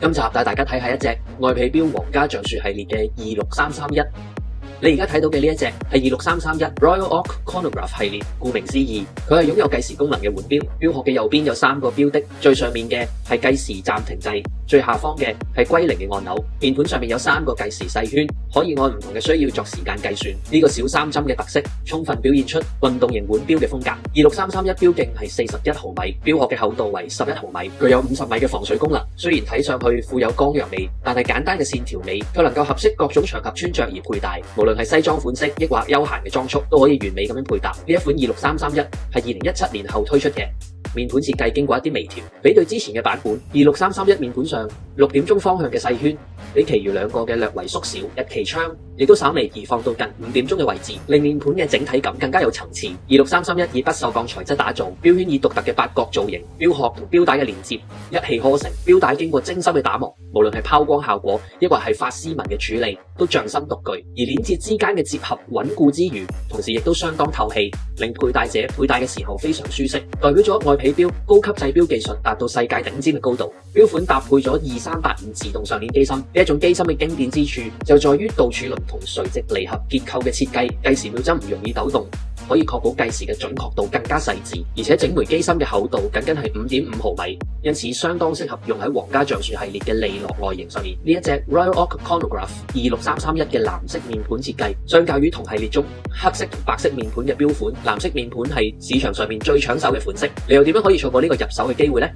今集帶大家睇下一隻愛彼錶皇家橡樹系列嘅26331。你而家睇到嘅呢一隻係26331 Royal Oak Chronograph 系列，顧名思義，佢係擁有計時功能嘅腕錶。錶殼嘅右邊有3個錶的，最上面嘅係計時暫停掣，最下方嘅係歸零嘅按鈕。面盤上面有3個計時細圈，可以按唔同嘅需要作時間計算。呢個小3針嘅特色，充分表現出運動型腕錶嘅風格。26331錶徑係41毫米，錶殼嘅厚度為11毫米，具有50米嘅防水功能。雖然睇上去富有剛陽味，但係簡單嘅線條美，卻能夠合適各種場合穿着而佩戴。無論係西裝款式，抑或休閒嘅裝束，都可以完美咁樣配搭。呢一款26331係2017年後推出嘅。面盤設計經過一啲微調，比對之前嘅版本，26331面盤上6點鐘方向嘅細圈，比其餘2個嘅略為縮小，日期窗亦都稍微移放到近5點鐘嘅位置，令面盤嘅整體感更加有層次。26331以不鏽鋼材質打造，錶圈以獨特嘅8角造型，錶殼同錶帶嘅連接一氣呵成，錶帶經過精心嘅打磨，無論係拋光效果，抑或係發絲紋嘅處理，都匠心獨具。而鏈接之間嘅接合穩固之餘，同時亦都相當透氣，令佩戴者佩戴嘅時候非常舒適，代表咗愛彼錶高級製錶技術達到世界頂尖嘅高度。錶款搭配咗2385自動上鏈機芯，呢一種機芯嘅經典之處就在於倒柱輪同垂直離合結構嘅設計，計時秒針唔容易抖動，可以確保計時嘅準確度更加細緻，而且整枚機芯嘅厚度僅係5.5毫米，因此相當適合用喺皇家橡樹系列嘅利落外形上面。呢一隻 Royal Oak Chronograph 26331嘅藍色面盤設計，相較於同系列中黑色同白色面盤嘅錶款，藍色面盤係市場上面最搶手嘅款式。你又點樣可以錯過呢個入手嘅機會呢？